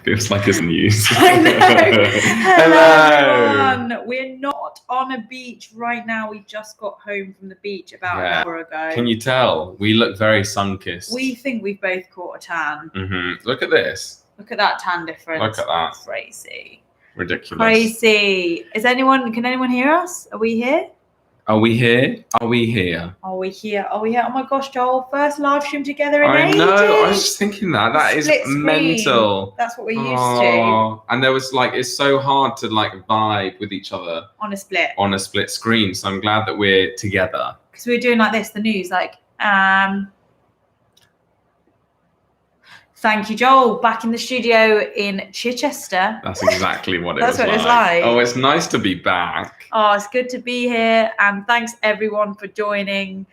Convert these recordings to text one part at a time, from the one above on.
Feels like it's news. I know. Hello. Everyone. We're not on a beach right now. We just got home from the beach about an hour ago. Can you tell? We look very sun-kissed. We think we've both caught a tan. Look at this. Look at that tan difference. Look at that. Crazy. Ridiculous. Crazy. Can anyone hear us? Are we here? Are we here? Are we here? Are we here? Are we here? Oh my gosh, Joel. First live stream together in ages. I know. I was just thinking that. That is mental. That's what we're used to. And there was it's so hard to vibe with each other. On a split. On a split screen. So I'm glad that we're together. Because we were doing like this, the news, thank you, Joel. Back in the studio in Chichester. That's exactly what That's what it's like. Oh, it's nice to be back. Oh, it's good to be here. And thanks everyone for joining.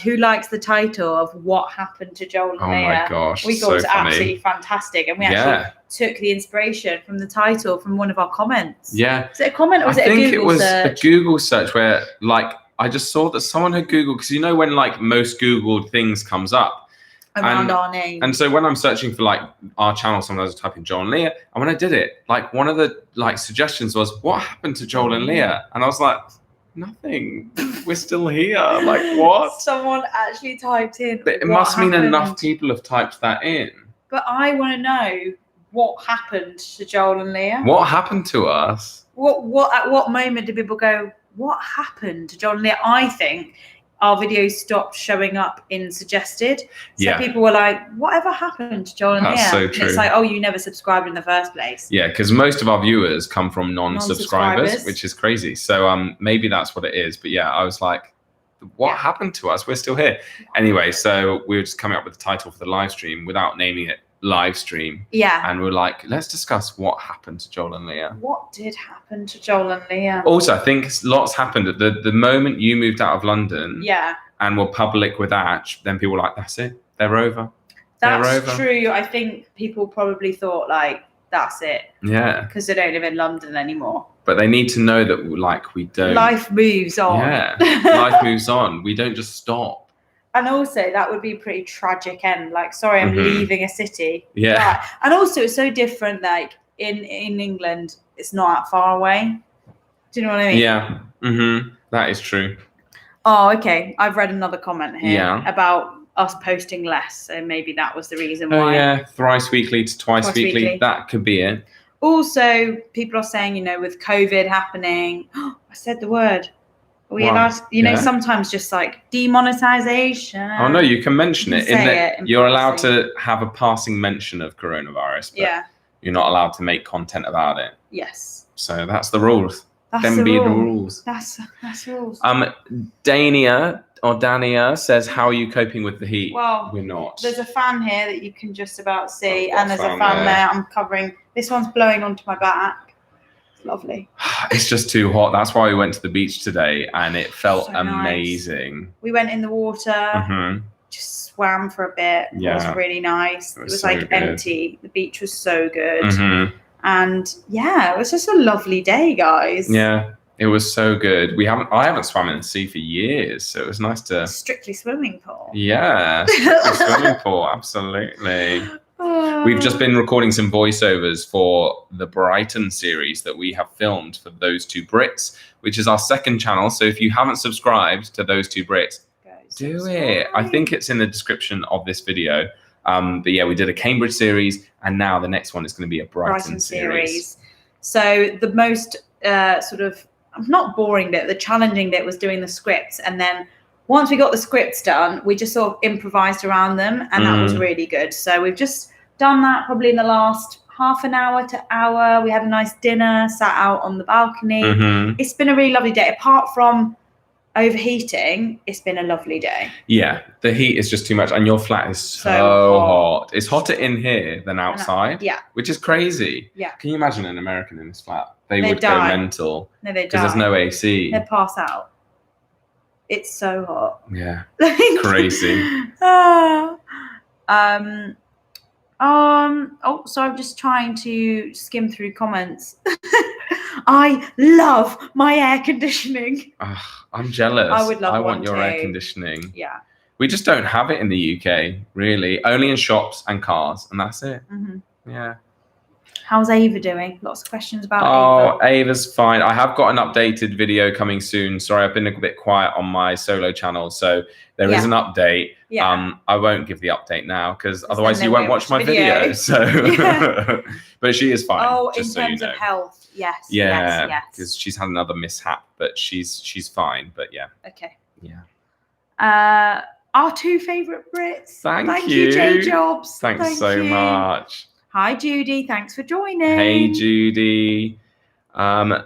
Who likes the title of What Happened to Joel and Lia? Oh my gosh. We thought it was absolutely fantastic. And we actually took the inspiration from the title from one of our comments. Yeah. Was it a comment or was it a Google search? I think it was a Google search where I just saw that someone had Googled, because you know when most Googled things comes up. Around our name. And so when I'm searching for our channel, sometimes I type in Joel and Lia. And when I did it, one of the suggestions was, what happened to Joel and Lia? And I was like, nothing. We're still here. What? Someone actually typed in. But it must mean enough people have typed that in. But I want to know what happened to Joel and Lia. What happened to us? At what moment did people go, what happened to Joel and Lia? I think our videos stopped showing up in suggested. So people were like, whatever happened to Joel and Lia? That's so true. And it's like, oh, you never subscribed in the first place. Yeah, because most of our viewers come from non-subscribers, which is crazy. So maybe that's what it is. But yeah, I was like, what happened to us? We're still here. Anyway, so we were just coming up with the title for the live stream without naming it live stream. Yeah. And we're like, let's discuss what happened to Joel and Lia. What did happen to Joel and Lia? Also, I think lots happened at the moment you moved out of London. Yeah. And were public with that, then people were like, that's it. They're over. That's true. I think people probably thought that's it. Yeah. Because they don't live in London anymore. But they need to know that we don't. Life moves on. Yeah. Life moves on. We don't just stop. And also, that would be a pretty tragic end. Sorry, I'm leaving a city. Yeah. Right. And also, it's so different. In England, it's not that far away. Do you know what I mean? Yeah. That is true. Oh, okay. I've read another comment here about us posting less. So maybe that was the reason why. Oh, yeah. Thrice weekly to twice weekly. That could be it. Also, people are saying, with COVID happening. I said the word. We allowed, sometimes just demonetization. Oh no, you can mention it. You're allowed to have a passing mention of coronavirus, but you're not allowed to make content about it. Yes. So that's the rules. That's the rules. That's rules. Dania says, how are you coping with the heat? Well, we're not. There's a fan here that you can just about see, and there's a fan there I'm covering. This one's blowing onto my back. Lovely. It's just too hot. That's why we went to the beach today, and it felt amazing. Nice. We went in the water, just swam for a bit. Yeah. It was really nice. It was empty. The beach was so good. And it was just a lovely day, guys. Yeah, it was so good. I haven't swum in the sea for years, so it was nice to. Strictly swimming pool. Yeah, strictly swimming pool. Absolutely. We've just been recording some voiceovers for the Brighton series that we have filmed for Those Two Brits, which is our second channel. So if you haven't subscribed to Those Two Brits, do it. I think it's in the description of this video. But yeah, we did a Cambridge series, and now the next one is going to be a Brighton series. So the most not boring bit, the challenging bit was doing the scripts, and then once we got the scripts done, we just sort of improvised around them, and that was really good. So we've just done that probably in the last half an hour to hour. We had a nice dinner, sat out on the balcony. It's been a really lovely day. Apart from overheating, it's been a lovely day. Yeah, the heat is just too much, and your flat is so hot. It's hotter in here than outside. Yeah, which is crazy. Yeah. Can you imagine an American in this flat? They would go mental. No, they because there's no AC. They'd pass out. It's so hot. Yeah. Crazy. So I'm just trying to skim through comments. I love my air conditioning. I'm jealous. I would love I one want your too. air conditioning. Yeah. We just don't have it in the UK, really. Only in shops and cars, and that's it. Yeah. How's Ava doing? Lots of questions about Oh, Ava. Ava's fine. I have got an updated video coming soon. Sorry, I've been a bit quiet on my solo channel, so there is an update. Yeah. I won't give the update now because then otherwise they you won't won't watch watch my the video. video. So, Yeah. but she is fine. Oh, just in so terms you know. of health, yes. Yeah, Yes. because she's had another mishap, but she's fine. But yeah. Okay. Yeah. Our 2 favourite Brits. Thank you, you. J Jobs. Thanks so much. Hi, Judy. Thanks for joining. Hey, Judy. No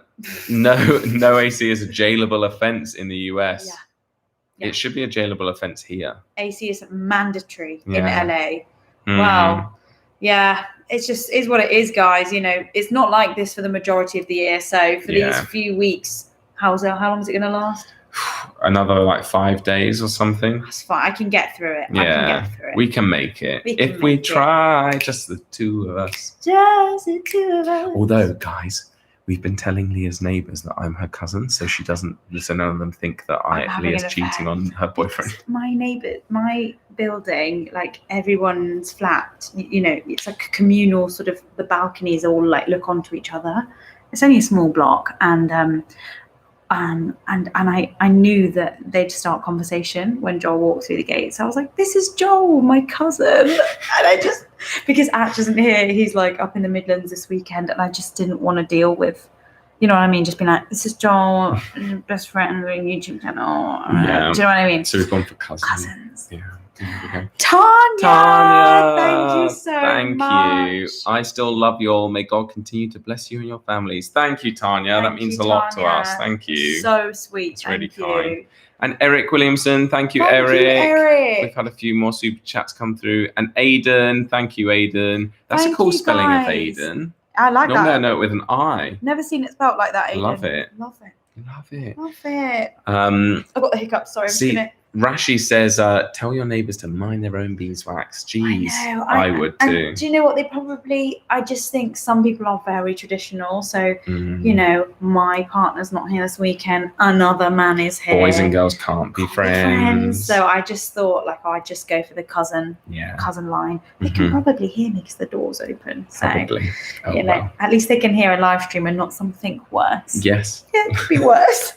AC is a jailable offence in the US. Yeah. It should be a jailable offence here. AC is mandatory in Yeah. LA. Mhm. Wow. Yeah, it's just is what it is, guys. You know, it's not like this for the majority of the year. So for these few weeks, how long is it going to last? Another like 5 days or something. That's fine. I can get through it. Yeah, I can get through it. we can make it if we try. Just the 2 of us. Just the 2 of us. Although, guys, we've been telling Leah's neighbours that I'm her cousin, so she doesn't. So none of them think that Leah's cheating on her boyfriend. It's my neighbour, my building, like everyone's flat. You know, it's like a communal sort of. The balconies all like look onto each other. It's only a small block, and I knew that they'd start conversation when Joel walked through the gates. I was like, "This is Joel, my cousin," and I just because Ash isn't here, he's like up in the Midlands this weekend, and I just didn't want to deal with, you know what I mean? Just being like, "This is Joel, best friend doing YouTube channel." Yeah. Do you know what I mean? So we've gone for cousins. Cousins. Yeah. Okay. Tanya, thank you so much. Thank you. I still love you all. May God continue to bless you and your families. Thank you, Tanya. That means a lot to us. Thank you. So sweet. It's really kind. And Eric Williamson, thank you, Eric. We've had a few more super chats come through. And Aiden, thank you, Aiden. That's a cool spelling of Aiden. I like that. Normally I know it with an I. Never seen it spelled like that, Aiden. Love it. Love it. Love it. Love it. I've got the hiccups. Sorry. Rashi says, tell your neighbours to mind their own beeswax. Jeez, I would too. And do you know what? I just think some people are very traditional. So, you know, my partner's not here this weekend. Another man is here. Boys and girls can't be friends. So I just thought, like, I'd just go for the cousin line. They can probably hear me because the door's open. So, probably. Oh, you know, at least they can hear a live stream and not something worse. Yes. Yeah, it could be worse.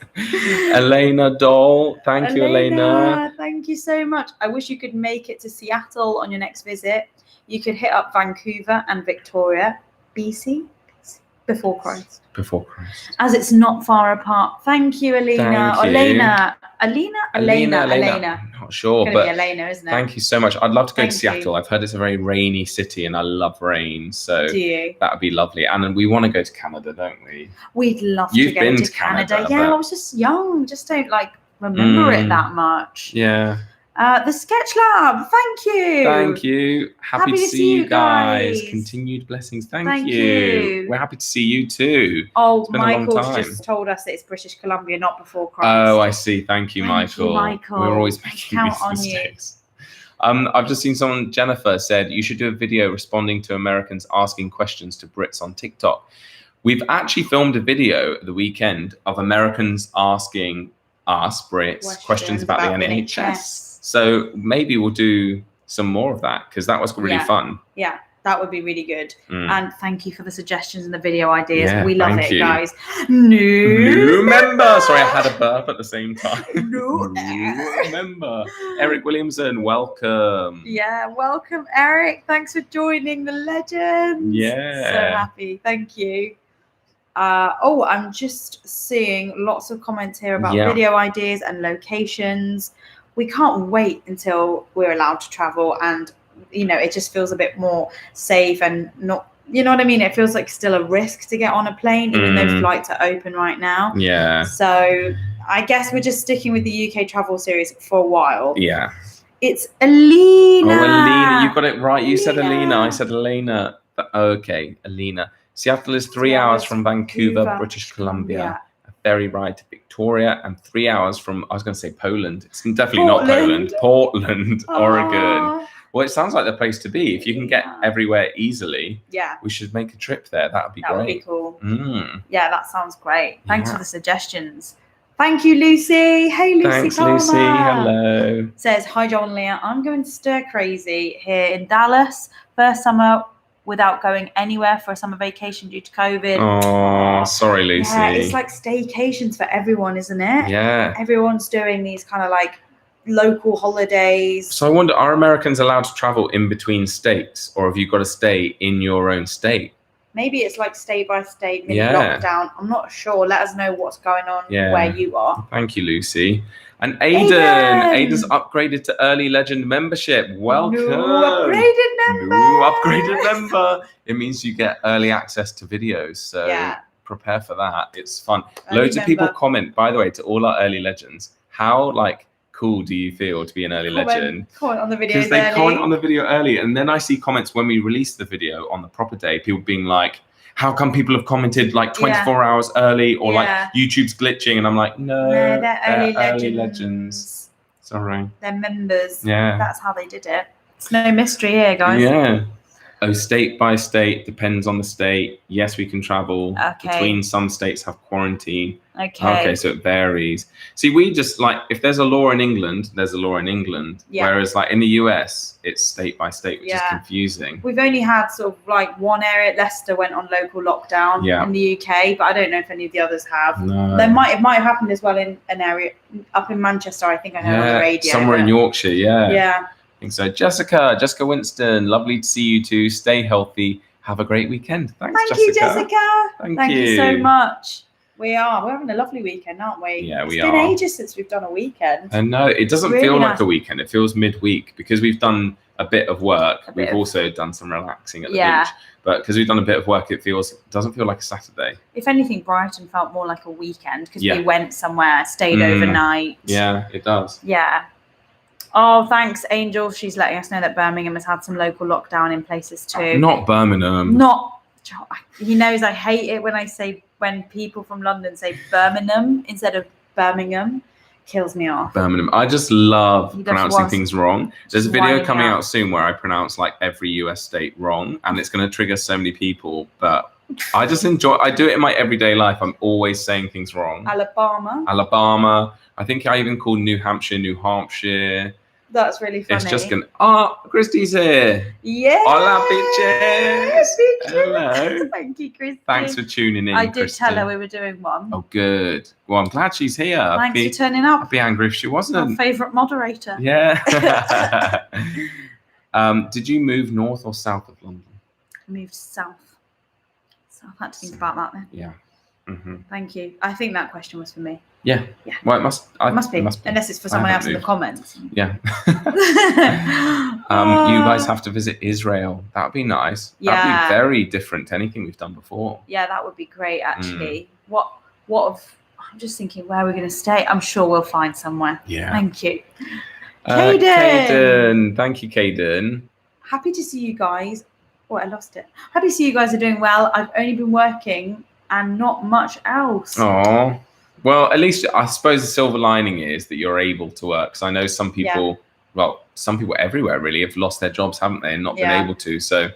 Elena Doll. Thank you, Elena. Thank you so much. I wish you could make it to Seattle on your next visit. You could hit up Vancouver and Victoria, BC, before Christ. Before Christ. As it's not far apart. Thank you, Alina. Elena. I'm not sure, but Elena, isn't it? Thank you so much. I'd love to go to Seattle. I've heard it's a very rainy city, and I love rain. So that would be lovely. And we want to go to Canada, don't we? We'd love to go to Canada. Yeah, I was just young. Just don't remember it that much. Yeah. The Sketch Lab. Thank you. Thank you. Happy to see you guys. Continued blessings. Thank you. We're happy to see you too. Oh, Michael's just told us that it's British Columbia, not before Christ. Oh, I see. Thank you, Michael. We're always making these mistakes. I've just seen Jennifer said, you should do a video responding to Americans asking questions to Brits on TikTok. We've actually filmed a video the weekend of Americans asking us Brits questions about the NHS. So maybe we'll do some more of that because that was really fun. Yeah, that would be really good. And thank you for the suggestions and the video ideas. We love it, guys. New member. Sorry, I had a burp at the same time. New member. Eric Williamson, welcome. Yeah, welcome, Eric. Thanks for joining the legends. Yeah. So happy. Thank you. I'm just seeing lots of comments here about video ideas and locations. We can't wait until we're allowed to travel, and it just feels a bit more safe and not, you know what I mean? It feels like still a risk to get on a plane, even though flights are open right now. Yeah. So I guess we're just sticking with the UK travel series for a while. Yeah. It's Alina. Oh, Alina, you got it right. You said Alina. I said Elena. Okay, Alina. Seattle is 3 hours from Vancouver, British Columbia. A ferry ride to Victoria, and 3 hours from, I was going to say Poland. It's definitely not Poland. Portland, Oregon. Well, it sounds like the place to be. If you can get everywhere easily, we should make a trip there. That would be great. That would be cool. Yeah, that sounds great. Thanks for the suggestions. Thank you, Lucy. Hey, Lucy. Thanks, Lucy. Hello. Says, hi, Joel and Leah. I'm going stir crazy here in Dallas. First summer without going anywhere for a summer vacation due to COVID. Oh, sorry, Lucy. Yeah, it's like staycations for everyone, isn't it? Yeah. Everyone's doing these kind of like local holidays. So I wonder, are Americans allowed to travel in between states, or have you got to stay in your own state? Maybe it's like state by state, mini lockdown. I'm not sure. Let us know what's going on where you are. Thank you, Lucy. And Aiden's upgraded to early legend membership. Welcome. New upgraded member. It means you get early access to videos. So prepare for that. It's fun. Loads of people comment, by the way, to all our early legends. How cool do you feel to be an early legend? Comment on the video because they comment on the video early, and then I see comments when we release the video on the proper day, people being like, how come people have commented like 24 hours early, or like YouTube's glitching, and I'm like, no, they're early legends. Sorry, they're members. Yeah, that's how they did it. It's no mystery here, guys. Yeah. Oh, state by state, depends on the state. Yes, we can travel between. Some states have quarantine. Okay, so it varies. See, we just if there's a law in England, there's a law in England. Whereas in the US, it's state by state, which is confusing. We've only had sort of one area. Leicester went on local lockdown in the UK, but I don't know if any of the others have. No. It might have happened as well in an area up in Manchester. I think I heard on the radio. Somewhere in Yorkshire, yeah. I think so. Jessica Winston, lovely to see you too. Stay healthy. Have a great weekend. Thank you, Jessica. Thank you so much. We're having a lovely weekend, aren't we? Yeah, It's been ages since we've done a weekend. And no, it doesn't feel like a weekend. It feels midweek because we've done a bit of work. We've also done some relaxing at the beach. But because we've done a bit of work, it doesn't feel like a Saturday. If anything, Brighton felt more like a weekend because we went somewhere, stayed overnight. Yeah, it does. Yeah. Oh, thanks, Angel. She's letting us know that Birmingham has had some local lockdown in places too. Not Birmingham. He knows I hate it when people from London say Birmingham instead of Birmingham. Kills me off. Birmingham. I just love pronouncing things wrong. There's a video coming out soon where I pronounce every US state wrong, and it's going to trigger so many people. But I just I do it in my everyday life. I'm always saying things wrong. Alabama. I think I even call New Hampshire, New Hampshire. That's really funny. It's just Christy's here. Yeah. Hola, bitches. Hello. Thank you, Christy. Thanks for tuning in, I did tell her we were doing one. Oh, good. Well, I'm glad she's here. Thanks for turning up. I'd be angry if she wasn't. Our favourite moderator. Yeah. Did you move north or south of London? I moved south. So I had to think about that then. Yeah. Mm-hmm. Thank you. I think that question was for me. Yeah. Well, it must be. Unless it's for someone else in the comments. Yeah. You guys have to visit Israel. That would be nice. Yeah. That'd be very different to anything we've done before. Yeah, that would be great, actually. I'm just thinking where we're going to stay. I'm sure we'll find somewhere. Yeah. Thank you. Caden. Thank you, Caden. Happy to see you guys. Oh, I lost it. Happy to see you guys are doing well. I've only been working and not much else. Oh, well, at least I suppose the silver lining is that you're able to work. Because I know some people, some people everywhere really have lost their jobs, haven't they, and not been able to. So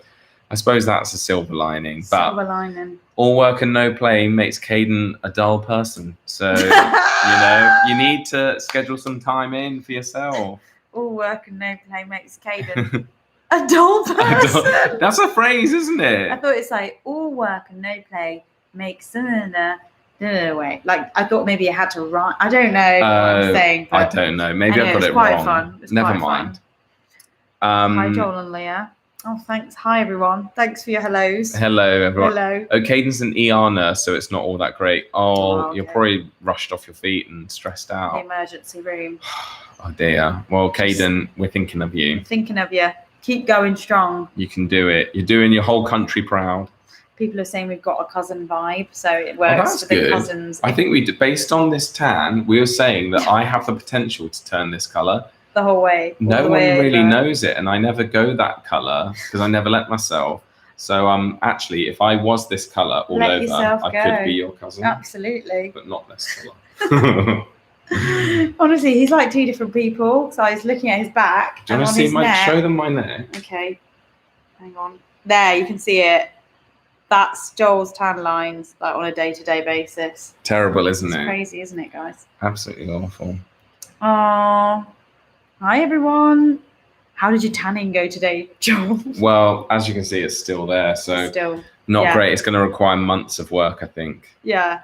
I suppose that's a silver lining. Silver lining. All work and no play makes Caden a dull person. So, you need to schedule some time in for yourself. All work and no play makes Caden a dull person. That's a phrase, isn't it? I thought it's all work and no play makes wait. I thought maybe it had to rhyme. I don't know what I'm saying. I don't know. Maybe I got it quite wrong. Fun. Never mind. Hi, Joel and Lia. Oh, thanks. Hi, everyone. Thanks for your hellos. Hello, everyone. Hello. Oh, Caden's an ER nurse, so it's not all that great. Oh, You're probably rushed off your feet and stressed out. The emergency room. Oh, dear. Well, Caden, we're thinking of you. Thinking of you. Keep going strong. You can do it. You're doing your whole country proud. People are saying we've got a cousin vibe, so it works for the cousins. I think based on this tan, we were saying that I have the potential to turn this colour. The whole way. No one really knows it, and I never go that colour because I never let myself. So actually, if I was this colour all over, I could be your cousin. Absolutely. But not this colour. Honestly, he's like two different people. So I was looking at his back. Do you want to see show them my neck? Okay. Hang on. There, you can see it. That's Joel's tan lines, on a day-to-day basis. Terrible, isn't it? It's crazy, isn't it, guys? Absolutely awful. Oh, hi everyone. How did your tanning go today, Joel? Well, as you can see, it's still there. So Still. not great. It's going to require months of work, I think. Yeah.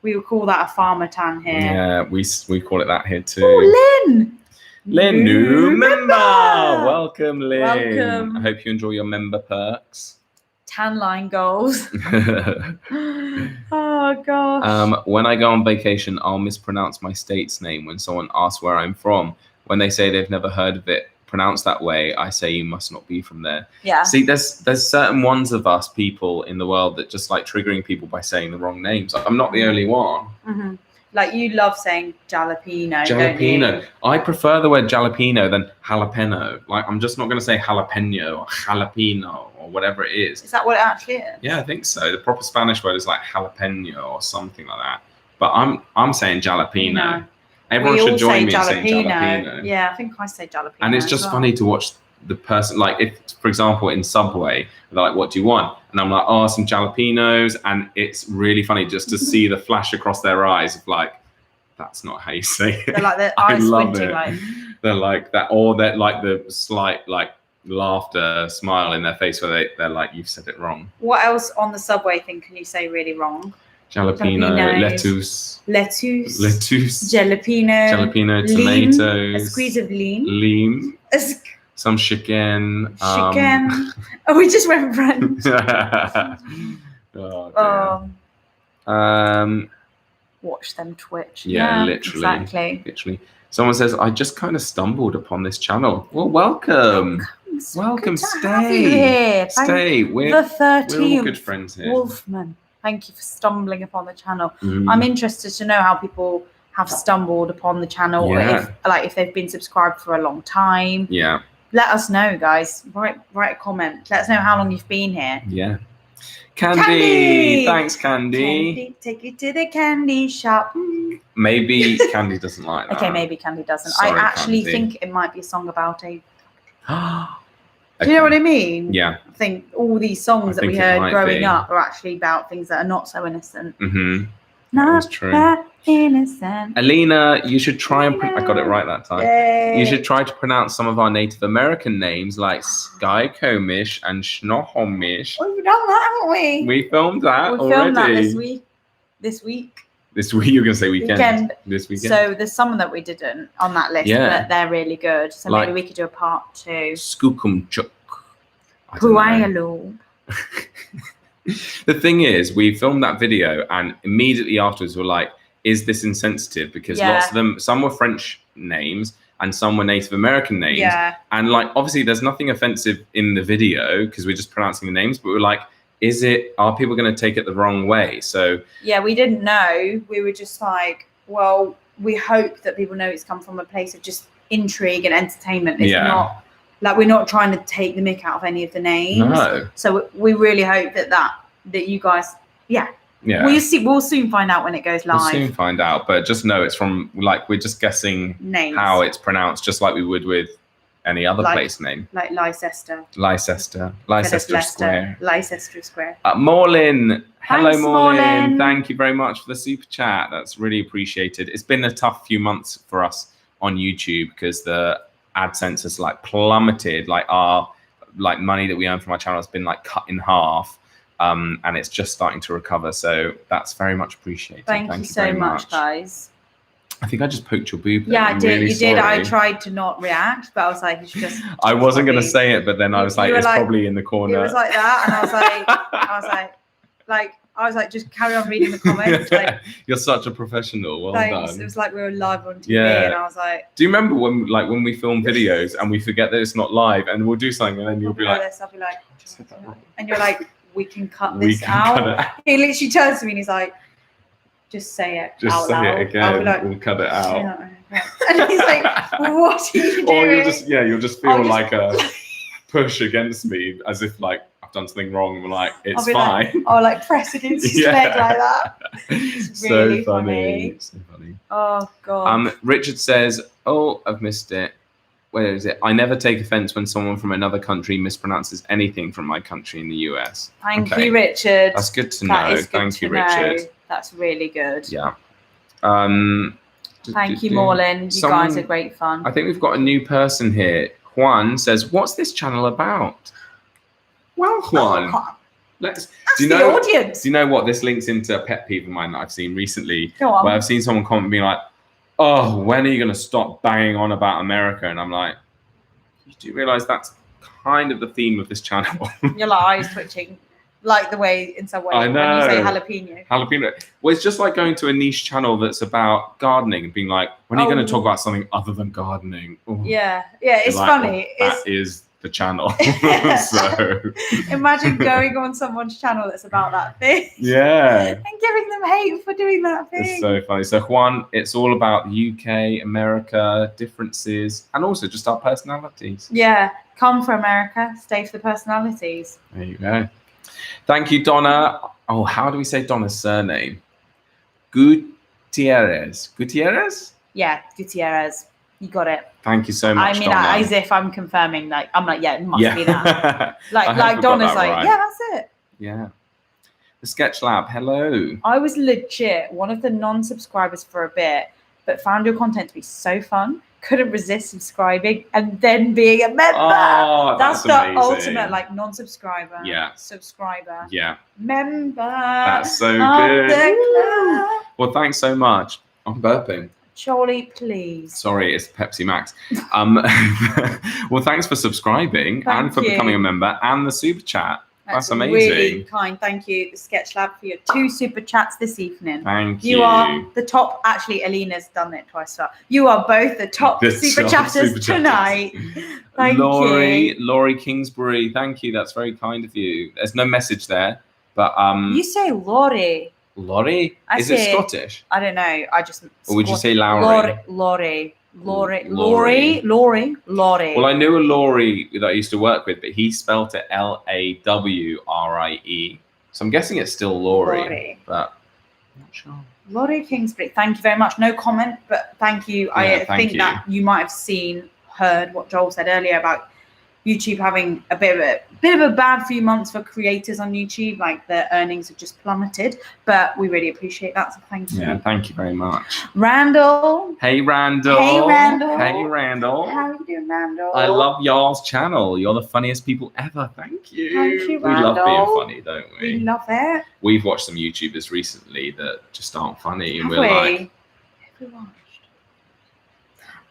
We would call that a farmer tan here. Yeah, we call it that here too. Oh, Lynn! Lynn, new member! Welcome, Lynn. Welcome. I hope you enjoy your member perks. Tan line goals. Oh, gosh. When I go on vacation, I'll mispronounce my state's name when someone asks where I'm from. When they say they've never heard of it pronounced that way, I say you must not be from there. Yeah. See, there's certain ones of us people in the world that just like triggering people by saying the wrong names. I'm not the only one. Mm-hmm. Like you love saying jalapeno. Jalapeno. Don't you? I prefer the word jalapeno than jalapeno. Like I'm just not going to say jalapeno or jalapeno or whatever it is. Is that what it actually is? Yeah, I think so. The proper Spanish word is like jalapeno or something like that. But I'm saying jalapeno. No. Everyone should join me in saying jalapeno. Yeah, I think I say jalapeno. And it's just funny to watch the person, like if, for example, in Subway, they're like, what do you want? And I'm like, oh, some jalapenos. And it's really funny just to see the flash across their eyes of like, that's not how you say it. They're like the eyes squinting, like. They're like that, or they're like the slight like laughter smile in their face where they're like, you've said it wrong. What else on the Subway thing can you say really wrong? Jalapeno, lettuce, jalapeno, tomatoes, a squeeze of lean, some chicken. Oh, we just went French. Oh, watch them twitch. Yeah, literally. Exactly. Someone says, I just kind of stumbled upon this channel. Well, welcome. Welcome. Stay. We're the 13th all good friends here. Wolfman. Thank you for stumbling upon the channel. I'm interested to know how people have stumbled upon the channel, or if they've been subscribed for a long time. Yeah. Let us know, guys. Write a comment. Let us know how long you've been here. Yeah. Candy! Thanks, Candy. Take you to the candy shop. Maybe Candy doesn't like that. Okay, maybe Candy doesn't. Sorry, I actually Candy. think it might be a song about a... Do you know what I mean? Yeah. I think all these songs that we heard growing up are actually about things that are not so innocent. Mm-hmm. Not that innocent. Alina, you should try and... I got it right that time. Yay. You should try to pronounce some of our Native American names like Skycomish and Schnohomish. We've done that, haven't we? We filmed that already. We filmed that this week. This week, you're going to say weekend. This weekend. So there's some that we didn't on that list, but they're really good. So maybe we could do a part 2. Skookumchuk. Puayalo. The thing is, we filmed that video and immediately afterwards we're like, is this insensitive? Because lots of them, some were French names and some were Native American names. Yeah. And like, obviously there's nothing offensive in the video because we're just pronouncing the names, but we're like, are people going to take it the wrong way? So yeah, we didn't know. We were just like, well, we hope that people know it's come from a place of just intrigue and entertainment. It's not like we're not trying to take the mick out of any of the names. No. So we really hope that you guys, we'll soon find out when it goes live. We'll soon find out, but just know it's from like we're just guessing names. How it's pronounced, just like we would with any other place name. Like Leicester Square. Leicester Square. Morlin. Hello, Thanks, Morlin. Thank you very much for the super chat. That's really appreciated. It's been a tough few months for us on YouTube because the AdSense has like plummeted. Like our money that we earn from our channel has been like cut in half. And it's just starting to recover. So that's very much appreciated. Thank you so much, guys. I think I just poked your boob. Yeah, I did. You did. I tried to not react, but I was like, you should just. I wasn't going to say it, but then I was like, it's probably in the corner. It was like that, and I was like, just carry on reading the comments. Like, you're such a professional. Well done. It was like we were live on TV, and I was like. Do you remember when we film videos and we forget that it's not live, and we'll do something, and then you'll be like, I'll be like, and you're like, we can cut this out. He literally turns to me and he's like. Just say it out loud. It again. Like, we'll cut it out. And he's like, what are you doing? Or you'll just feel like a push against me as if like I've done something wrong. I'm like, it's fine. Like press against his leg like that. It's really funny. So funny. Oh, God. Richard says, I've missed it. Where is it? I never take offense when someone from another country mispronounces anything from my country in the US. Thank you, Richard. That's good to know. Thank you, Richard. That's really good. Yeah. Thank you, Morlin. You guys are great fun. I think we've got a new person here. Juan says, "What's this channel about?" Well, Juan, That's do you the know? audience. Do you know what this links into a pet peeve of mine that I've seen recently? Go on. Where I've seen someone comment being like, "Oh, when are you going to stop banging on about America?" And I'm like, do you realise that's kind of the theme of this channel? Your eyes twitching, like the way in some way I know. when you say jalapeno. Jalapeno. Well, it's just like going to a niche channel that's about gardening and being like, when are you going to talk about something other than gardening? Ooh. Yeah, it's like, funny. Well, that is the channel. So imagine going on someone's channel that's about that thing. Yeah. And giving them hate for doing that thing. It's so funny. So Juan, it's all about UK, America, differences, and also just our personalities. Yeah. Come for America, stay for the personalities. There you go. Thank you, Donna. Oh, how do we say Donna's surname? Gutierrez. Gutierrez? Yeah, Gutierrez. You got it. Thank you so much, I mean, Donna. as if I'm confirming, like, I'm like, yeah, it must be that. Like Donna's like, right. yeah, that's it. Yeah. The Sketch Lab, hello. I was legit one of the non-subscribers for a bit, but found your content to be so fun. Couldn't resist subscribing and then being a member. Oh, that's the amazing. Ultimate, like, non-subscriber. Yeah. Subscriber. Yeah. Member. That's so good. Well, thanks so much. I'm burping. Jolie, please. Sorry, it's Pepsi Max. Well, thanks for subscribing and for becoming a member and the super chat. That's amazing. Really kind. Thank you, the Sketch Lab, for your 2 super chats this evening. Thank you. You are the top. Actually, Alina's done it twice. So you are both the top super chatters tonight. Thank you. Laurie Kingsbury. Thank you. That's very kind of you. There's no message there, but You say Laurie. Laurie? Is it Scottish? I don't know. I just. Or would you say Lowry? Laurie. Laurie. Laurie. Well, I knew a Laurie that I used to work with, but he spelt it Lawrie. So I'm guessing it's still Laurie. But I'm not sure. Laurie Kingsbury, thank you very much. No comment, but thank you. Yeah, I think that you might have heard what Joel said earlier about YouTube having a bit of a bad few months for creators on YouTube. Like, the earnings have just plummeted, but we really appreciate that. So thank you. Yeah, thank you very much. Randall. Hey, Randall. Hey, Randall. Hey, Randall. How are you doing, Randall? I love y'all's channel. You're the funniest people ever. Thank you. Thank you, We love Randall. being funny, don't we? We love it. We've watched some YouTubers recently that just aren't funny, and Have we're we? like, Have we watched?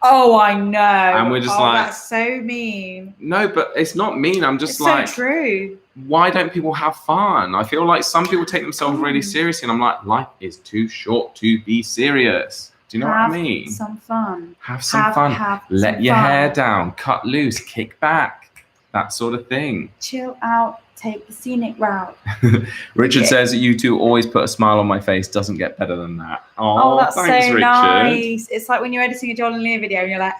Oh, I know. And we're just like, that's so mean. no, but it's not mean. I'm just It's like, so true. why don't people have fun? I feel like some people take themselves really seriously, and I'm like, life is too short to be serious. Do you know what I mean? Some fun. Have some fun. Let your hair down, cut loose, kick back, that sort of thing. Chill out, take the scenic route. Richard says that you two always put a smile on my face. Doesn't get better than that. Oh, that's thanks, so Richard. nice. It's like when you're editing a Joel Lia video and you're like,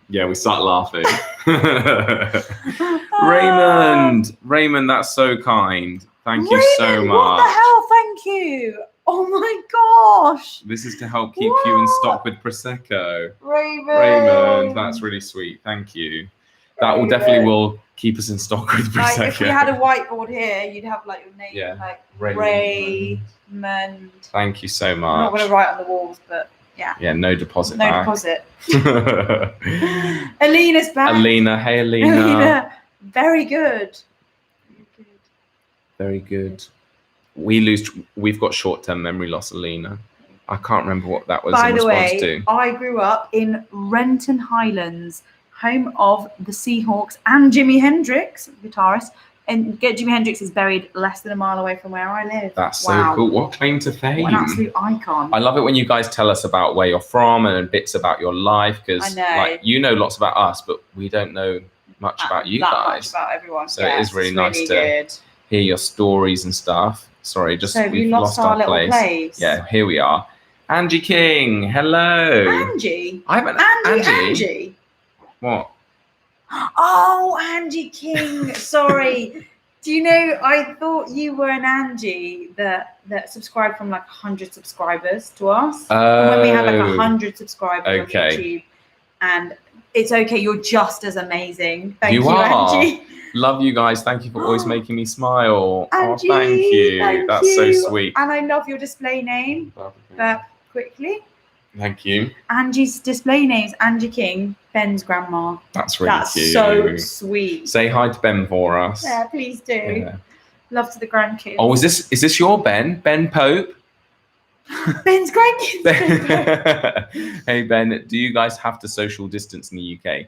yeah, we start laughing. Raymond, that's so kind. Thank you so much. What the hell? Thank you. Oh my gosh. This is to help keep you in stock with Prosecco. Raymond, that's really sweet. Thank you. That will definitely keep us in stock with Prosecco. Like, if we had a whiteboard here, you'd have like your name, like Raymond. Thank you so much. I'm not going to write on the walls, but yeah. Yeah, no deposit. No deposit. Alina's back. Alina, hey Alina. Alina, very good. Very good. We've got short-term memory loss, Alina. I can't remember what that was in response to. I grew up in Renton Highlands, home of the Seahawks and Jimi Hendrix, guitarist. And Jimi Hendrix is buried less than a mile away from where I live. That's so cool. What claim to fame. What an absolute icon. I love it when you guys tell us about where you're from and bits about your life, because like, you know lots about us, but we don't know much about you guys. Much about everyone. So it is really nice to hear your stories and stuff. Sorry, we've lost our little place. Yeah, here we are. Angie King, hello. Angie? I haven't. Angie? What? Oh, Angie King. Sorry. Do you know, I thought you were an Angie that subscribed from like 100 subscribers to us. And when we had like 100 subscribers on YouTube. And it's okay, you're just as amazing. Thank you, Angie. Love you guys. Thank you for always making me smile. Angie, thank you. That's so sweet. And I love your display name. But quickly. Thank you. Angie's display name is Angie King. Ben's grandma. That's really cute. So sweet. Say hi to Ben for us. Yeah, please do. Yeah. Love to the grandkids. Oh, is this your Ben? Ben Pope? Ben's grandkids. Hey Ben, do you guys have to social distance in the UK?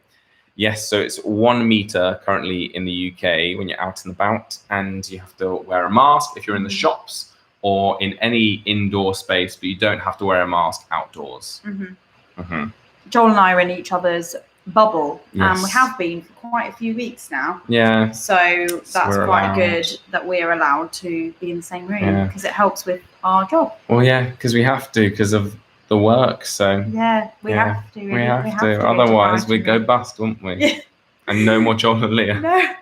Yes, so it's 1 meter currently in the UK when you're out and about, and you have to wear a mask if you're in the shops or in any indoor space, but you don't have to wear a mask outdoors. Joel and I are in each other's bubble, and Yes. we have been for quite a few weeks now. Yeah. So that's we're quite allowed. good that we're allowed to be in the same room Yeah. because it helps with our job. Well, yeah, because we have to because of the work. So Yeah, we yeah, have to. we have to. go to Otherwise, we'd go Brighton. bust, wouldn't we? Yeah. And no more Joel and Leah. No.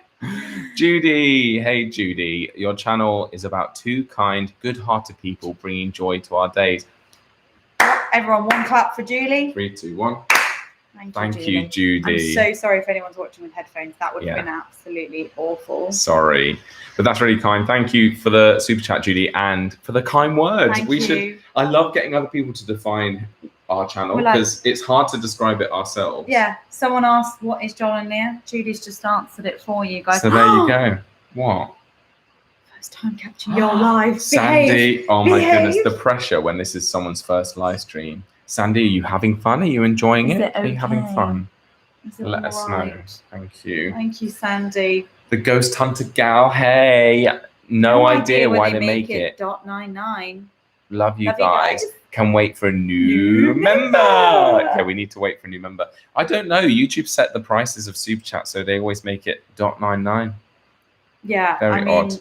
Judy, hey Judy, your channel is about two kind, good-hearted people bringing joy to our days. Everyone, one clap for Julie. 3, 2, 1. Thank you, Judy. I'm so sorry if anyone's watching with headphones. That would have Yeah. been absolutely awful. Sorry, but that's really kind. Thank you for the super chat, Judy, and for the kind words. Thank we you. should. I love getting other people to define our channel We're like- because it's hard to describe it ourselves. Yeah, someone asked, what is Joel and Leah? Judy's just answered it for you guys. So there you go. What? First time catching your live. Sandy, Behave. oh my Behave. goodness, the pressure when this is someone's first live stream. Sandy, are you having fun? Are you enjoying Is it? it Are you having okay? fun? Is it Let us all know. right? Thank you. Thank you, Sandy. The Ghost Hunter gal, hey. No idea why they make it. .99. Love you Love you guys. guys. Can wait for a New new member. member. Okay, we need to wait for a new member. I don't know. YouTube set the prices of Super Chat, so they always make it .99. Yeah, Very I mean, odd.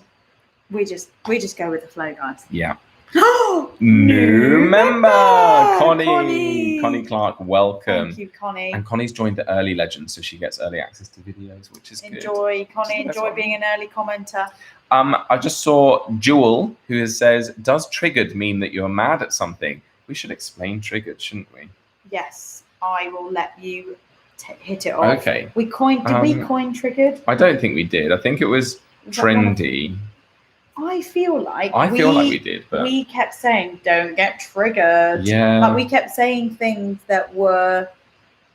we just go with the flow, guys. Yeah. New New member, Connie. Connie Clark, welcome. Thank you, Connie. And Connie's joined the early legend, so she gets early access to videos, which is good. Enjoy, Connie. That's Enjoy fine. being an early commenter. I just saw Joel, who says, "Does triggered mean that you're mad at something?" We should explain triggered, shouldn't we? Yes, I will let you hit it off. Okay. We coined. Did we coin triggered? I don't think we did. I think it was Was that one of- trendy. I feel like we did, but we kept saying, "Don't get triggered." yeah, Like we kept saying things that were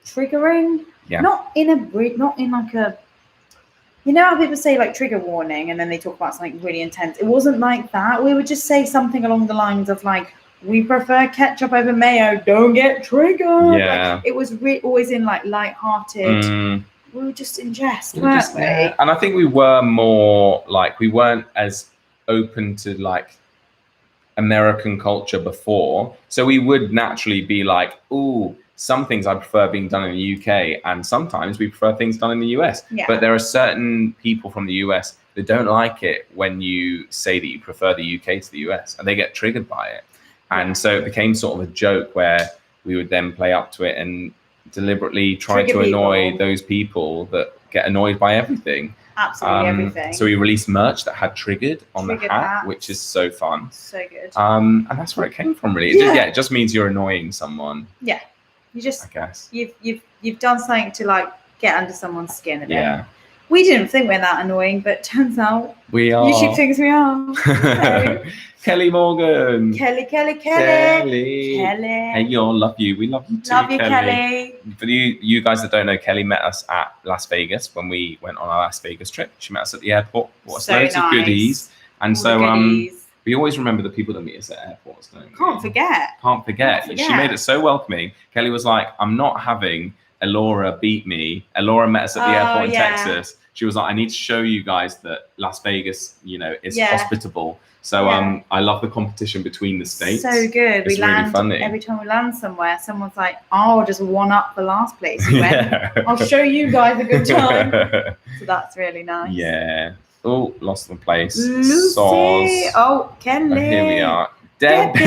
triggering. Yeah. Not in like a. You know how people say like trigger warning and then they talk about something really intense? It wasn't like that. We would just say something along the lines of like, we prefer ketchup over mayo. Don't get triggered. Yeah. Like, it was always in like light-hearted. Mm, We were just in jest, we weren't just- we? yeah. And I think we were more like, we weren't as open to like American culture before. So we would naturally be like, ooh, some things I prefer being done in the UK, and sometimes we prefer things done in the US. Yeah. But there are certain people from the US that don't like it when you say that you prefer the UK to the US, and they get triggered by it. And Yeah. so it became sort of a joke where we would then play up to it and deliberately try Trigger to annoy people. those people that get annoyed by everything. Absolutely everything. So we released merch that had triggered on Triggered the hat, hats. which is so fun. So good. And that's where it came from, really. It just means you're annoying someone, You just I guess. you've done something to like get under someone's skin a bit. Yeah, We didn't think we're that annoying, but turns out we are. YouTube thinks we are. So, Kelly Morgan. Kelly. Kelly. Hey, y'all, love you. We love you too, Love you, Kelly. For you guys that don't know, Kelly met us at Las Vegas when we went on our Las Vegas trip. She met us at the airport, bought us So loads of nice. goodies. And All so the goodies. we always remember the people that meet us at airports, don't we? Can't forget. Can't forget. Can't She forget. made it so welcoming. Kelly was like, I'm not having Elora beat me. Elora met us at the airport in yeah. Texas. She was like, I need to show you guys that Las Vegas, is Yeah. hospitable. So Yeah. I love the competition between the states. So good. It's we really land funny. every time we land somewhere. Someone's like, "Oh, just one up the last place we went. Yeah. I'll show you guys a good time." So that's really nice. Yeah. Oh, lost the place. Lucy. Sauce. Oh, Kelly. Oh, here we are. Debbie.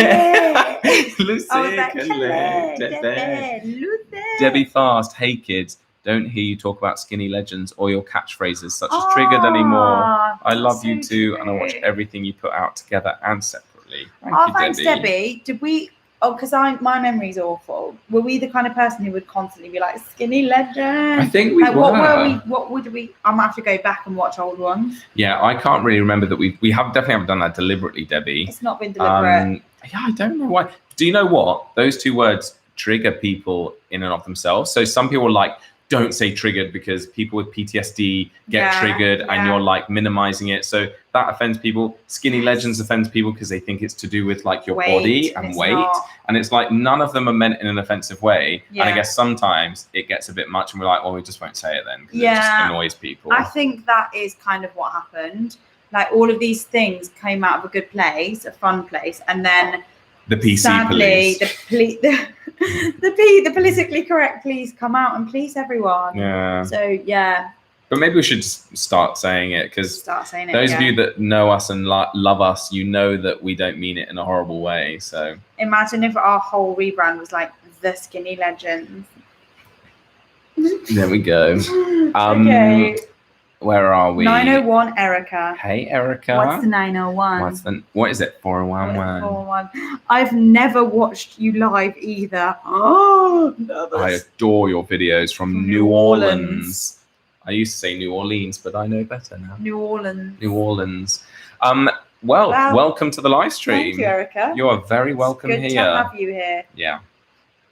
Lucy. Oh, is that Kelly. Kelly? Debbie. Debbie. Lucy. Debbie Fast. Hey kids, don't hear you talk about skinny legends or your catchphrases such as triggered anymore. Ah, I love that's you so too, and I watch true. everything you put out together and separately. Thank Oh, you, thanks, Debbie. Debbie. Did we? Oh, because my memory's awful. Were we the kind of person who would constantly be like skinny legend? I think we Like, were. what were we? What would we? I might have to go back and watch old ones. Yeah, I can't really remember that we haven't done that deliberately, Debbie. It's not been deliberate. Yeah, I don't know why. Do you know what? Those two words trigger people in and of themselves. So some people like don't say triggered because people with PTSD get Yeah, triggered and yeah. you're like minimizing it. So that offends people. Skinny legends offends people because they think it's to do with like your body and it's weight. not. And it's like none of them are meant in an offensive way. And I Yeah. guess sometimes it gets a bit much and we're like, well, we just won't say it then because it Yeah. just annoys people. I think that is kind of what happened. Like all of these things came out of a good place, a fun place, and then the PC sadly, police. the politically correct police come out and police everyone. Yeah. So yeah. But maybe we should just start saying it because those of you that know us and love us, you know that we don't mean it in a horrible way. So imagine if our whole rebrand was like the Skinny Legends. There we go. Okay. Where are we? 901 Erica. Hey Erica. What's the 901? What is it? 411. 411. I've never watched you live either. Oh, nervous. I adore your videos from New Orleans. I used to say New Orleans, but I know better now. New Orleans. New Orleans. Well, welcome to the live stream. Thank you, Erica. You are very welcome here. Good to have you here. Yeah.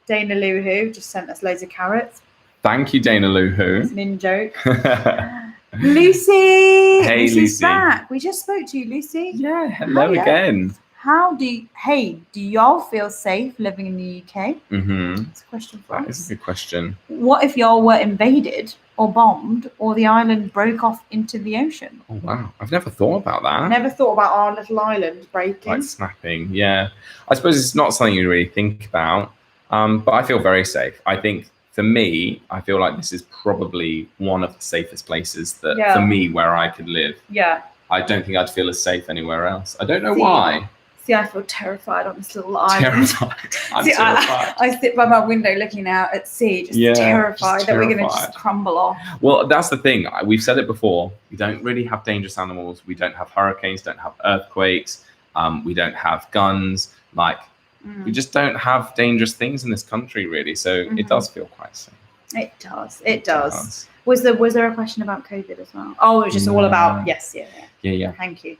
Dana Luhu just sent us loads of carrots. Thank you, Dana Luhu. It's an in-joke. Lucy. Hey, Lucy's Lucy. Back. We just spoke to you, Lucy. Yeah, hello again. Do y'all feel safe living in the UK? Mm-hmm. That's a question for That us. is a good question. What if y'all were invaded or bombed or the island broke off into the ocean? Oh, wow. I've never thought about that. Never thought about our little island breaking. Like snapping, yeah. I suppose it's not something you really think about, but I feel very safe. I think for me, I feel like this is probably one of the safest places that for me where I could live. Yeah. I don't think I'd feel as safe anywhere else. I don't know why. See, I feel terrified on this little island. Terrified. I'm terrified. I sit by my window looking out at sea, just terrified that we're going to just crumble off. Well, that's the thing. We've said it before. We don't really have dangerous animals. We don't have hurricanes, don't have earthquakes. We don't have guns. We just don't have dangerous things in this country, really. So it does feel quite safe. It does. It does. Was there a question about COVID as well? Oh, it was just all about Yeah. Thank you.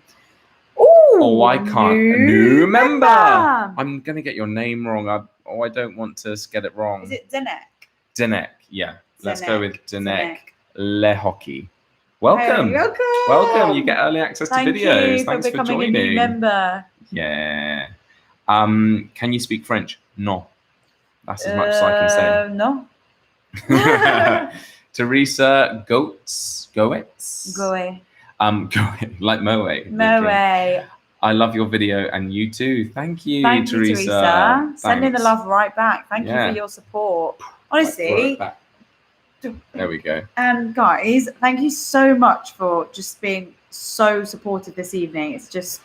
Oh, I can't. New member. I'm gonna get your name wrong. I don't want to get it wrong. Is it Denek? Denek. Yeah. Let's go with Denek Lehocky. Welcome. Hey, welcome. Welcome. You get early access to videos. Thanks for joining. A new member. Yeah. Can you speak French? No. That's as much as I can say. No. Teresa Goetz. Goe. Like Moe. Moe. I love your video and you too. Thank you, Teresa. Teresa. Sending the love right back. Thank you for your support. Honestly. There we go. Guys, thank you so much for just being so supportive this evening. It's just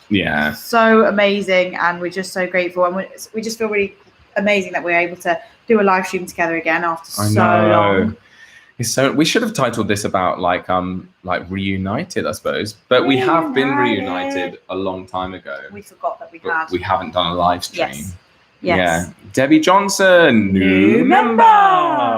so amazing and we're just so grateful and we just feel really amazing that we're able to do a live stream together again after so long. We should have titled this about like reunited, I suppose. But we have been reunited a long time ago. We forgot that we had. We haven't done a live stream. Yes. Yeah. Debbie Johnson, new member.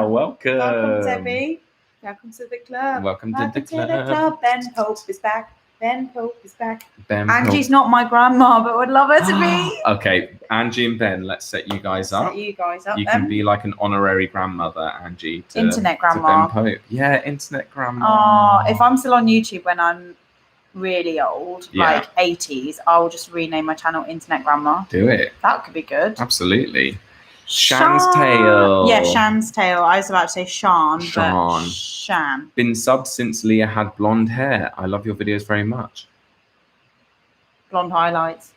Welcome. Welcome, Debbie. Welcome to the club. Welcome to the club. Ben Pope is back. Ben Pope is back. Angie's not my grandma, but would love her to be. Okay, Angie and Ben, let's set you guys up. You can be like an honorary grandmother, Angie. Internet grandma. To Ben Pope. Yeah, internet grandma. Oh, if I'm still on YouTube when I'm really old, like 80s, I'll just rename my channel Internet Grandma. Do it. That could be good. Absolutely. Shan's Tale. Yeah, Shan's Tale. I was about to say Shan, but Shan. Been subbed since Leah had blonde hair. I love your videos very much. Blonde highlights.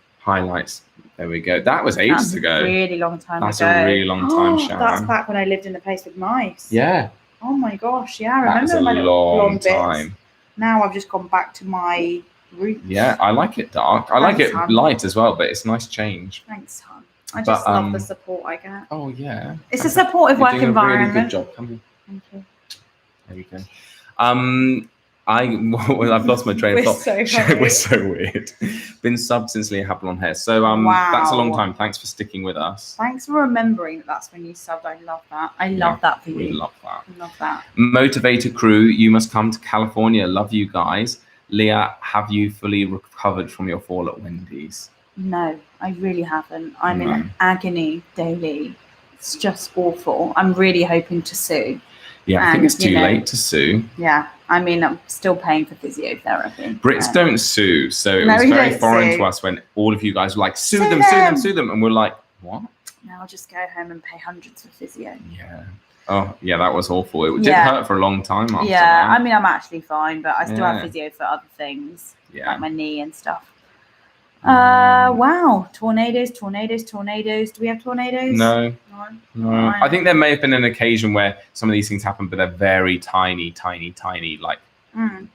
There we go. That was ages ago. A really long time That's a really long time, Shan. That's back when I lived in the place with mice. Yeah. Oh my gosh, yeah. I remember my little blonde time. Bits. Now I've just gone back to my roots. Yeah, I like it dark. I like it light as well, but it's a nice change. Thanks, hon. I just love the support I get. Oh, yeah. It's a supportive work environment. Really good job. Come here. Thank you. There we go. I've lost my train of thought. We're so weird. Been subbed since Leah had blonde hair. So that's a long time. Thanks for sticking with us. Thanks for remembering that's when you subbed. I love that. I love that for you. We love that. I love that. Motivator crew, you must come to California. Love you guys. Leah, have you fully recovered from your fall at Wendy's? No, I really haven't. I'm in agony daily. It's just awful. I'm really hoping to sue. Yeah, I think it's too late to sue. Yeah, I mean, I'm still paying for physiotherapy. Brits don't sue, so it was very foreign to us when all of you guys were like, sue them, and we're like, what? No, I'll just go home and pay hundreds for physio. Yeah. Oh, yeah, that was awful. It did hurt for a long time after that. I mean, I'm actually fine, but I still have physio for other things, like my knee and stuff. Wow. Tornadoes. Do we have tornadoes? No. I think there may have been an occasion where some of these things happen, but they're very tiny, like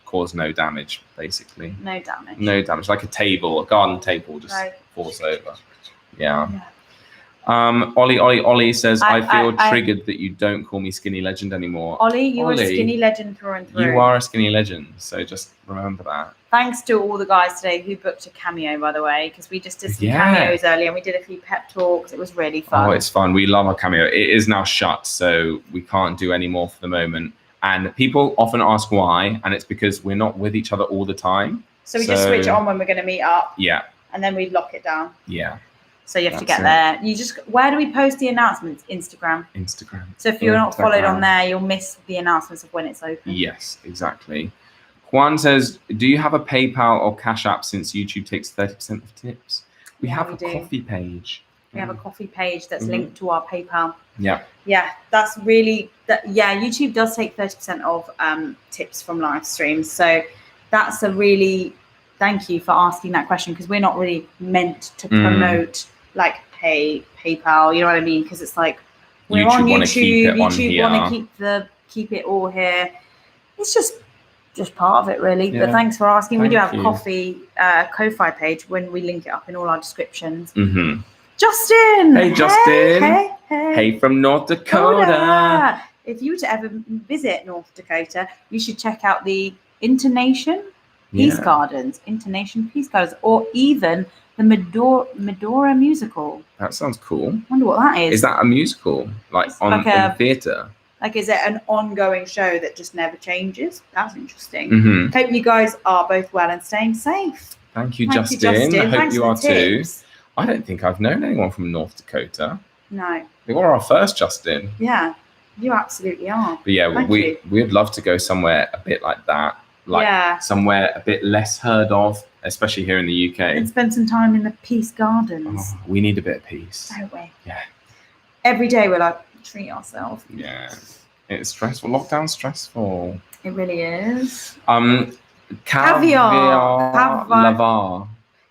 cause no damage, basically. No damage. No damage. Like a garden table just falls over. Yeah. Ollie says, I feel triggered that you don't call me Skinny Legend anymore. Ollie, you're a Skinny Legend through and through. You are a Skinny Legend, so just remember that. Thanks to all the guys today who booked a cameo, by the way, because we just did some cameos earlier and we did a few pep talks. It was really fun. Oh, it's fun. We love our cameo. It is now shut, so we can't do any more for the moment. And people often ask why, and it's because we're not with each other all the time. So we just switch it on when we're going to meet up. Yeah. And then we lock it down. Yeah. So you have to get there. Where do we post the announcements? Instagram. So if you're not followed on there, you'll miss the announcements of when it's open. Yes, exactly. Juan says, do you have a PayPal or Cash App since YouTube takes 30% of tips? We have a coffee page. We have a coffee page that's linked to our PayPal. Yeah. Yeah, that's really, YouTube does take 30% of tips from live streams. So that's a really, thank you for asking that question, because we're not really meant to promote like PayPal, you know what I mean? Because it's like we're on YouTube. YouTube want to keep it all here. It's just part of it, really. Yeah. But thanks for asking. We do have a coffee Ko-fi page when we link it up in all our descriptions. Justin. Hey, Justin. Hey from North Dakota. If you were to ever visit North Dakota, you should check out the Internation Peace Gardens, or even the Medora musical. That sounds cool. I wonder what that is. Is that a musical? Like in theatre? Like, is it an ongoing show that just never changes? That's interesting. Hope you guys are both well and staying safe. Thank you, Justin. I hope you are too. I don't think I've known anyone from North Dakota. No. You're our first, Justin. Yeah, you absolutely are. But yeah, we'd love to go somewhere a bit like that. Somewhere a bit less heard of, especially here in the UK. And spend some time in the Peace Gardens. Oh, we need a bit of peace. Don't we? Yeah. Every day we're like, treat ourselves. Yeah. It's stressful. Lockdown's stressful. It really is. Caviar Lavar.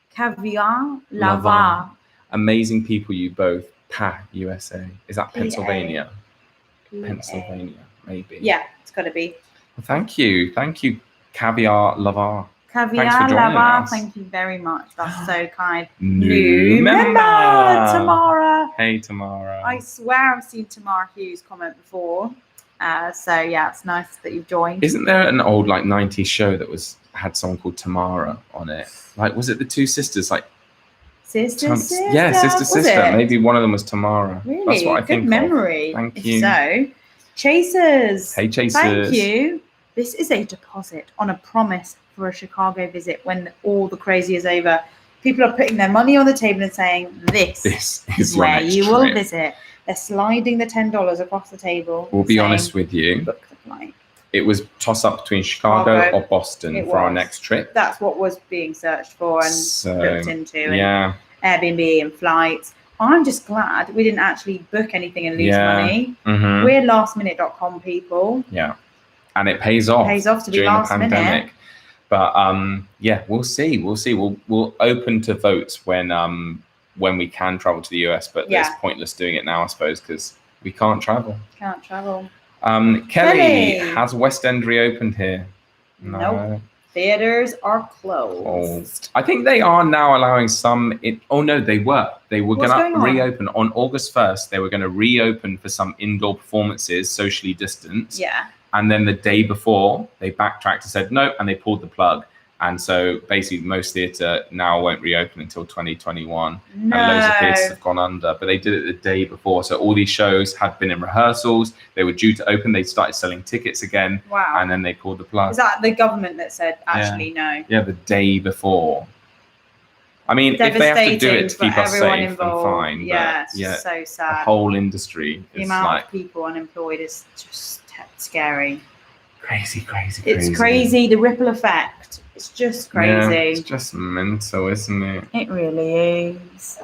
Caviar Lavar. Amazing people, you both. USA. Is that Pennsylvania? Pennsylvania, maybe. Yeah, it's got to be. Well, thank you, Caviar Lavar. Caviar Lavar, thank you very much. That's so kind. New member, Tamara. Hey, Tamara. I swear I've seen Tamara Hughes comment before. So yeah, it's nice that you've joined. Isn't there an old 90s show that had someone called Tamara on it? Like, was it the two sisters? Like, sister? Yeah, sister. Maybe one of them was Tamara. Really? That's what I think. Good memory. Thank you. So, Chasers. Hey, Chasers. Thank you. This is a deposit on a promise for a Chicago visit when all the crazy is over. People are putting their money on the table and saying, this is where you will visit. They're sliding the $10 across the table. We'll be honest with you. Book the flight. It was toss up between Chicago or Boston for our next trip. That's what was being searched for and looked into. And Airbnb and flights. I'm just glad we didn't actually book anything and lose money. We're lastminute.com people. Yeah. And it pays off. It pays off to be last minute. But we'll see. We'll open to votes when we can travel to the US, but it's pointless doing it now, I suppose, because we can't travel. Kelly, has West End reopened here? No. Nope. Theaters are closed. I think they are now allowing some. They were. They were going to reopen on August 1st. They were going to reopen for some indoor performances, socially distanced. Yeah. And then the day before, they backtracked and said no, and they pulled the plug. And so basically most theatre now won't reopen until 2021. No. And loads of theatres have gone under. But they did it the day before. So all these shows had been in rehearsals. They were due to open. They started selling tickets again. Wow. And then they pulled the plug. Is that the government that said, actually, no? Yeah, the day before. I mean, if they have to do it to keep us safe, then fine. Yeah, it's so sad. The whole industry the amount of people unemployed is just scary. Crazy. It's crazy. The ripple effect. It's just crazy. Yeah, it's just mental, isn't it? It really is.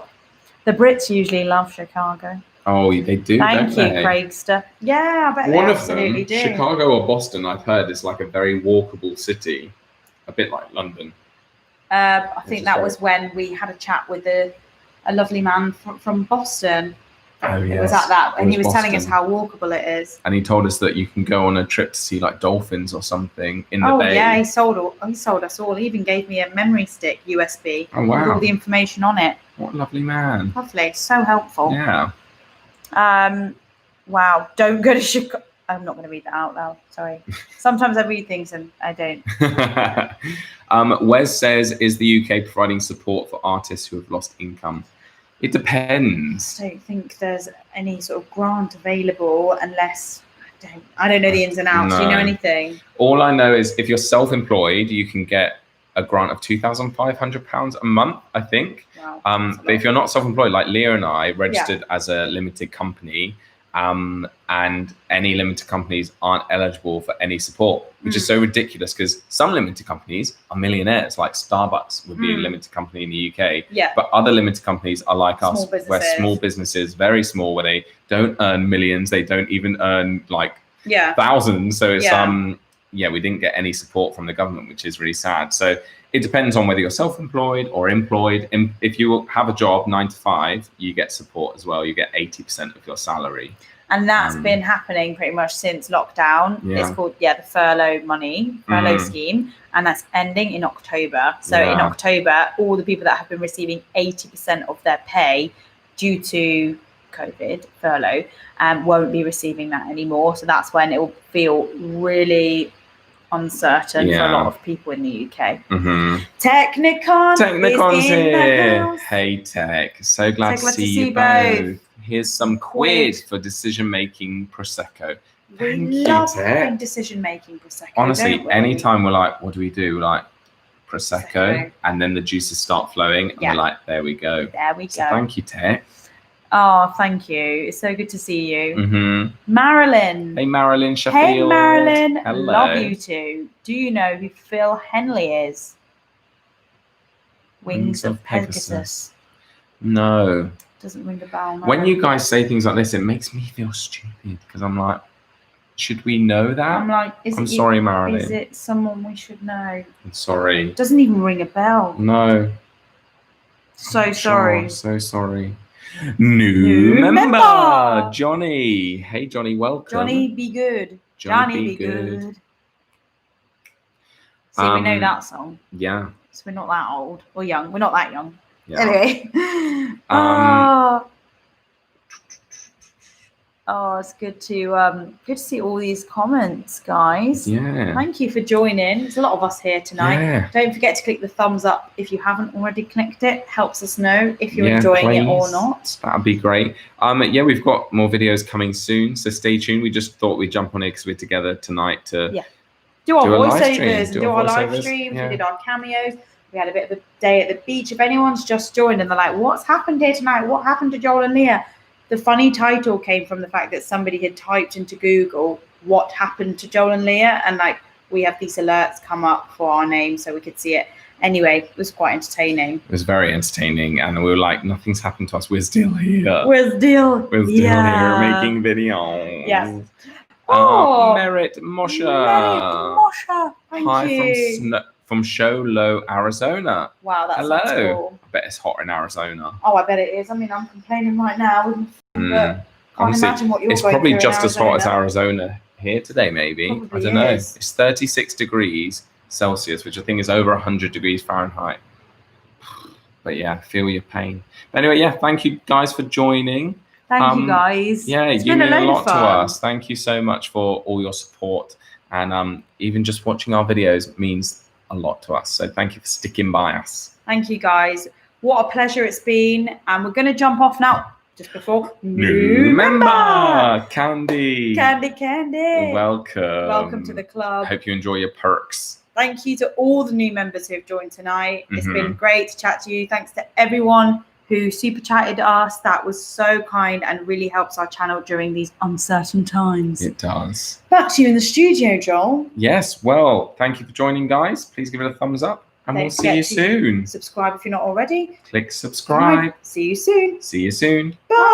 The Brits usually love Chicago. Oh, they do. Thank you, don't they? Craigster. Yeah, I bet One they of absolutely them, do. Chicago or Boston, I've heard is like a very walkable city, a bit like London. I think that was when we had a chat with a lovely man from Boston. Oh, It was at that, and he was telling us how walkable it is. And he told us that you can go on a trip to see like dolphins or something in the bay. Oh yeah, he sold us all. He even gave me a memory stick USB with all the information on it. What a lovely man. Lovely, so helpful. Yeah. Wow, don't go to Chicago. I'm not going to read that out loud. Sorry. Sometimes I read things and I don't. Wes says, is the UK providing support for artists who have lost income? It depends. I don't think there's any sort of grant available unless I don't know the ins and outs. No. Do you know anything? All I know is if you're self-employed, you can get a grant of £2,500 a month, I think. Wow, but if you're not self-employed, like Leah and I registered as a limited company, and any limited companies aren't eligible for any support, which is so ridiculous because some limited companies are millionaires, like Starbucks would be a limited company in the UK. Yeah. But other limited companies are like us, where small businesses, very small, where they don't earn millions, they don't even earn like thousands. So it's we didn't get any support from the government, which is really sad. So it depends on whether you're self-employed or employed. If you have a job 9 to 5, you get support as well. You get 80% of your salary. And that's been happening pretty much since lockdown. Yeah. It's called the furlough scheme, and that's ending in October. So in October, all the people that have been receiving 80% of their pay due to COVID furlough won't be receiving that anymore. So that's when it will feel really uncertain for a lot of people in the UK. Technicon's here. Hey Tech, so glad to see you both. Here's some quid for decision-making Prosecco. Thank you, Tech. Decision-making Prosecco. Honestly, anytime we're like, what do we do? Like Prosecco, and then the juices start flowing, and we're like, there we go. There we go. Thank you, Tech. Oh, thank you. It's so good to see you. Marilyn. Hey, Marilyn Sheffield. Hey, Marilyn. Hello. Love you too. Do you know who Phil Henley is? Wings of Pegasus. No. Doesn't ring a bell. Marilyn. When you guys say things like this, it makes me feel stupid because I'm like, should we know that? I'm like, sorry, Marilyn. Is it someone we should know? I'm sorry. It doesn't even ring a bell. No. So sorry. So sorry. New member, Johnny. Hey, Johnny, welcome. Johnny, be good. Johnny, be good. See, we know that song. Yeah. So we're not that old or young. We're not that young. Yeah. Anyway. It's good to see all these comments, guys. Yeah. Thank you for joining. There's a lot of us here tonight. Yeah. Don't forget to click the thumbs up if you haven't already clicked it. Helps us know if you're enjoying it or not. That'd be great. We've got more videos coming soon, so stay tuned. We just thought we'd jump on it because we're together tonight to do our voiceovers and do our live streams. We did our cameos. We had a bit of a day at the beach. If anyone's just joined and they're like, what's happened here tonight? What happened to Joel and Leah? The funny title came from the fact that somebody had typed into Google what happened to Joel and Leah, and like we have these alerts come up for our name so we could see it. Anyway, it was quite entertaining. It was very entertaining, and we were like, nothing's happened to us. We're still here. We're still here making videos. Yes. Merit Moshe. Thank you. From Show Low, Arizona. Wow, that's cool. I bet it's hot in Arizona. Oh, I bet it is. I mean, I'm complaining right now. But can't imagine what you're it's going probably through just in as hot as Arizona here today, maybe. Probably I don't know. is. It's 36 degrees Celsius, which I think is over 100 degrees Fahrenheit. But yeah, feel your pain. But anyway, thank you guys for joining. Thank you guys. Yeah, you mean a lot to us. Thank you so much for all your support. And even just watching our videos means a lot to us. So thank you for sticking by us. Thank you, guys. What a pleasure it's been. And we're going to jump off now. Just before new member Candy. Welcome to the club. Hope you enjoy your perks. Thank you to all the new members who have joined tonight. It's been great to chat to you. Thanks to everyone who super chatted us. That was so kind and really helps our channel during these uncertain times. It does. Back to you in the studio, Joel. Yes, well, thank you for joining, guys. Please give it a thumbs up, and we'll see you soon. Subscribe if you're not already. Click subscribe. See you soon. See you soon. Bye.